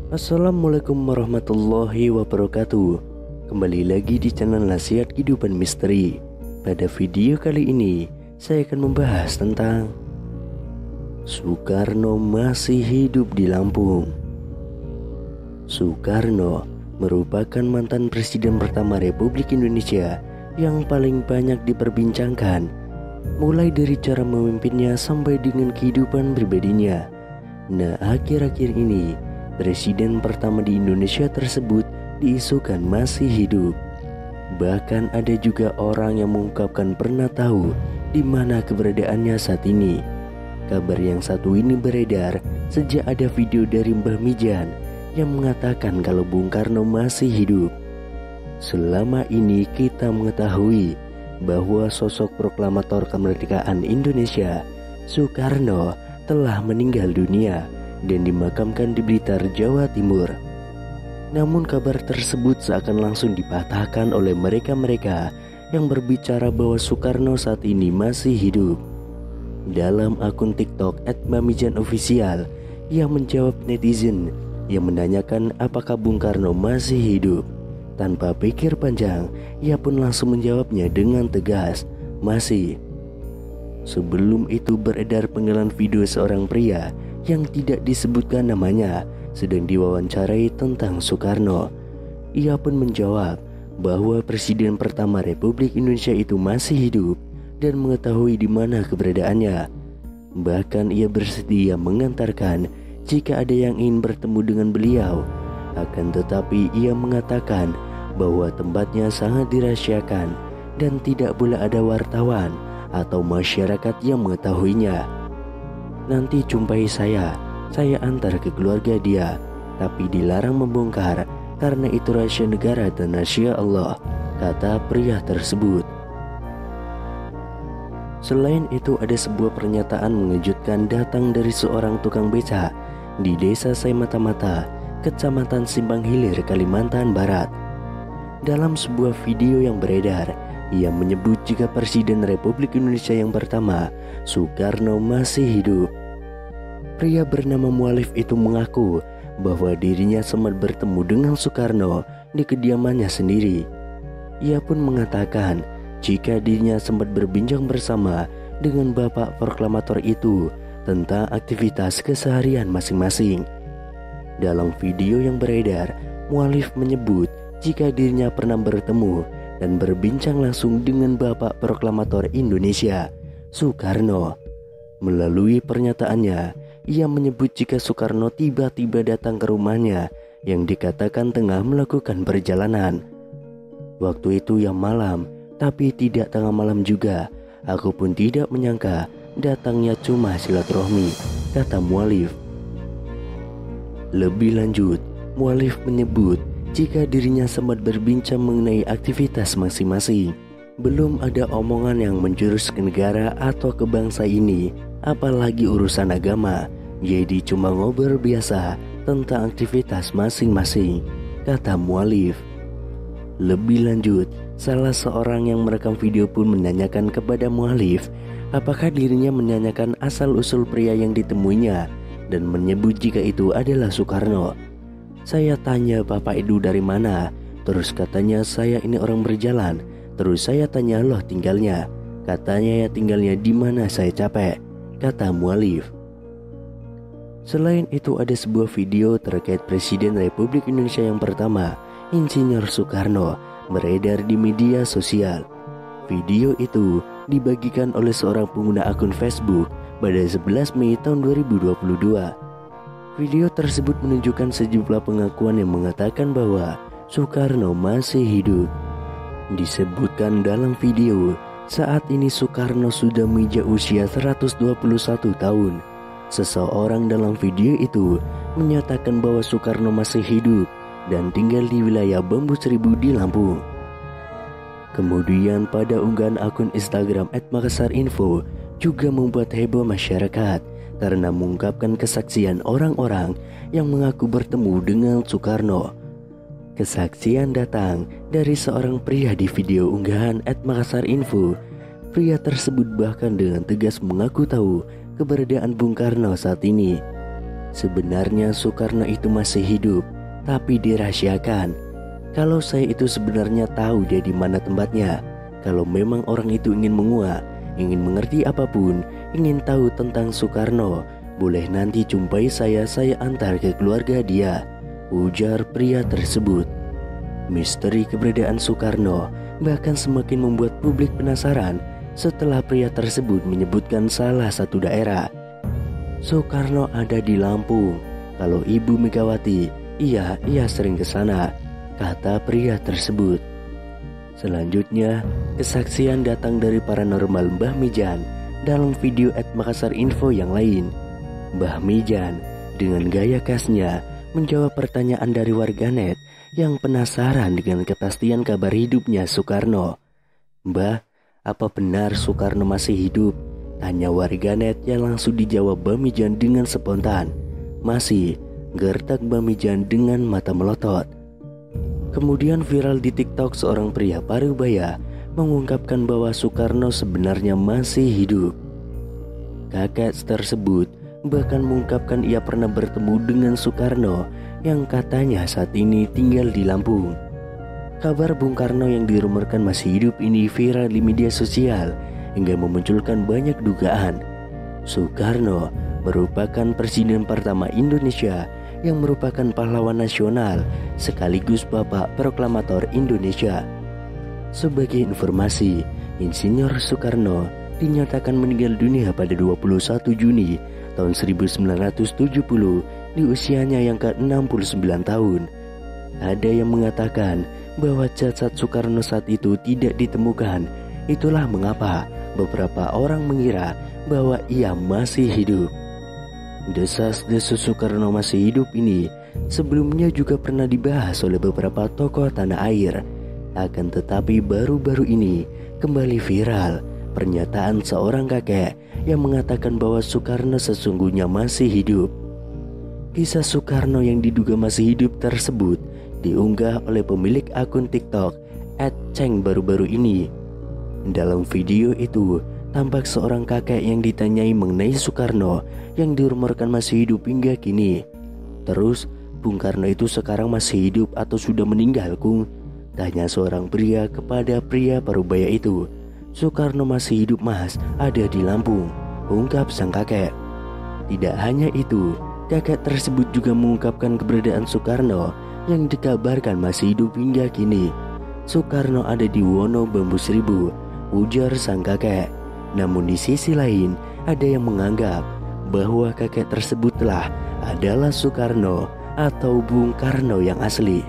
Assalamualaikum warahmatullahi wabarakatuh. Kembali lagi di channel Nasihat Kehidupan Misteri. Pada video kali ini saya akan membahas tentang Soekarno masih hidup di Lampung. Soekarno merupakan mantan presiden pertama Republik Indonesia yang paling banyak diperbincangkan, mulai dari cara memimpinnya sampai dengan kehidupan pribadinya. Nah, akhir-akhir ini presiden pertama di Indonesia tersebut diisukan masih hidup. Bahkan ada juga orang yang mengungkapkan pernah tahu di mana keberadaannya saat ini. Kabar yang satu ini beredar sejak ada video dari Mbah Mijan yang mengatakan kalau Bung Karno masih hidup. Selama ini kita mengetahui bahwa sosok proklamator kemerdekaan Indonesia, Soekarno, telah meninggal dunia dan dimakamkan di Blitar, Jawa Timur. Namun kabar tersebut seakan langsung dipatahkan oleh mereka-mereka yang berbicara bahwa Soekarno saat ini masih hidup. Dalam akun TikTok @mamijanofficial, ia menjawab netizen yang menanyakan apakah Bung Karno masih hidup. Tanpa pikir panjang, ia pun langsung menjawabnya dengan tegas, masih. Sebelum itu beredar penggalan video seorang pria yang tidak disebutkan namanya sedang diwawancarai tentang Soekarno. Ia pun menjawab bahwa presiden pertama Republik Indonesia itu masih hidup dan mengetahui di mana keberadaannya. Bahkan ia bersedia mengantarkan jika ada yang ingin bertemu dengan beliau. Akan tetapi ia mengatakan bahwa tempatnya sangat dirahasiakan dan tidak boleh ada wartawan atau masyarakat yang mengetahuinya. Nanti jumpai saya antar ke keluarga dia, tapi dilarang membongkar karena itu rahasia negara dan rahasia Allah, kata pria tersebut. Selain itu ada sebuah pernyataan mengejutkan datang dari seorang tukang beca di Desa Saimata-Mata, Kecamatan Simpang Hilir, Kalimantan Barat. Dalam sebuah video yang beredar, ia menyebut jika Presiden Republik Indonesia yang pertama, Soekarno, masih hidup. Pria bernama Mualif itu mengaku bahwa dirinya sempat bertemu dengan Soekarno di kediamannya sendiri. Ia pun mengatakan jika dirinya sempat berbincang bersama dengan bapak proklamator itu tentang aktivitas keseharian masing-masing. Dalam video yang beredar, Mualif menyebut jika dirinya pernah bertemu dan berbincang langsung dengan bapak proklamator Indonesia, Soekarno. Melalui pernyataannya, ia menyebut jika Soekarno tiba-tiba datang ke rumahnya yang dikatakan tengah melakukan perjalanan. Waktu itu yang malam, tapi tidak tengah malam juga. Aku pun tidak menyangka datangnya cuma silaturahmi, kata Mualif. Lebih lanjut, Mualif menyebut jika dirinya sempat berbincang mengenai aktivitas masing-masing. Belum ada omongan yang menjurus ke negara atau ke bangsa ini, apalagi urusan agama. Jadi cuma ngobrol biasa tentang aktivitas masing-masing, kata Mualif. Lebih lanjut, salah seorang yang merekam video pun menanyakan kepada Mualif apakah dirinya menanyakan asal-usul pria yang ditemuinya dan menyebut jika itu adalah Soekarno. Saya tanya bapak itu dari mana, terus katanya saya ini orang berjalan. Terus saya tanya loh tinggalnya, katanya ya tinggalnya di mana, saya capek, kata Mualif. Selain itu ada sebuah video terkait Presiden Republik Indonesia yang pertama, Insinyur Soekarno, beredar di media sosial. Video itu dibagikan oleh seorang pengguna akun Facebook pada 11 Mei tahun 2022. Video tersebut menunjukkan sejumlah pengakuan yang mengatakan bahwa Soekarno masih hidup. Disebutkan dalam video, saat ini Soekarno sudah menginjak usia 121 tahun. Seseorang dalam video itu menyatakan bahwa Soekarno masih hidup dan tinggal di wilayah Bambu Seribu di Lampung. Kemudian pada unggahan akun Instagram @makassarinfo juga membuat heboh masyarakat karena mengungkapkan kesaksian orang-orang yang mengaku bertemu dengan Soekarno. Kesaksian datang dari seorang pria di video unggahan @makassarinfo. Pria tersebut bahkan dengan tegas mengaku tahu keberadaan Bung Karno saat ini. Sebenarnya Soekarno itu masih hidup, tapi dirahasiakan. Kalau saya itu sebenarnya tahu dia di mana tempatnya. Kalau memang orang itu ingin menguak, ingin mengerti apapun, ingin tahu tentang Soekarno, boleh nanti jumpai saya antar ke keluarga dia, ujar pria tersebut. Misteri keberadaan Soekarno bahkan semakin membuat publik penasaran setelah pria tersebut menyebutkan salah satu daerah. Soekarno ada di Lampung. Kalau Ibu Megawati, iya sering ke sana, kata pria tersebut. Selanjutnya, kesaksian datang dari paranormal Mbah Mijan dalam video @Makassar_info yang lain. Mbah Mijan dengan gaya khasnya menjawab pertanyaan dari warganet yang penasaran dengan kepastian kabar hidupnya Soekarno. "Mbah, apa benar Soekarno masih hidup?" tanya warganet yang langsung dijawab Mbah Mijan dengan spontan. "Masih," gertak Mbah Mijan dengan mata melotot. Kemudian viral di TikTok seorang pria parubaya mengungkapkan bahwa Soekarno sebenarnya masih hidup. Kakek tersebut bahkan mengungkapkan ia pernah bertemu dengan Soekarno yang katanya saat ini tinggal di Lampung. Kabar Bung Karno yang dirumorkan masih hidup ini viral di media sosial hingga memunculkan banyak dugaan. Soekarno merupakan presiden pertama Indonesia yang merupakan pahlawan nasional sekaligus Bapak Proklamator Indonesia. Sebagai informasi, Insinyur Soekarno dinyatakan meninggal dunia pada 21 Juni tahun 1970 di usianya yang ke-69 tahun. Ada yang mengatakan bahwa jasad Soekarno saat itu tidak ditemukan. Itulah mengapa beberapa orang mengira bahwa ia masih hidup. Desas-desus Soekarno masih hidup ini sebelumnya juga pernah dibahas oleh beberapa tokoh tanah air. Akan tetapi baru-baru ini kembali viral pernyataan seorang kakek yang mengatakan bahwa Soekarno sesungguhnya masih hidup. Kisah Soekarno yang diduga masih hidup tersebut diunggah oleh pemilik akun TikTok @ceng baru-baru ini. Dalam video itu tampak seorang kakek yang ditanyai mengenai Soekarno yang dirumorkan masih hidup hingga kini. Terus, "Bung Karno itu sekarang masih hidup atau sudah meninggal, Kung?" tanya seorang pria kepada pria parubaya itu. "Soekarno masih hidup, Mas, ada di Lampung," ungkap sang kakek. Tidak hanya itu, kakek tersebut juga mengungkapkan keberadaan Soekarno yang dikabarkan masih hidup hingga kini. "Soekarno ada di Wono Bambu Seribu," ujar sang kakek. Namun di sisi lain, ada yang menganggap bahwa kakek tersebutlah adalah Soekarno atau Bung Karno yang asli.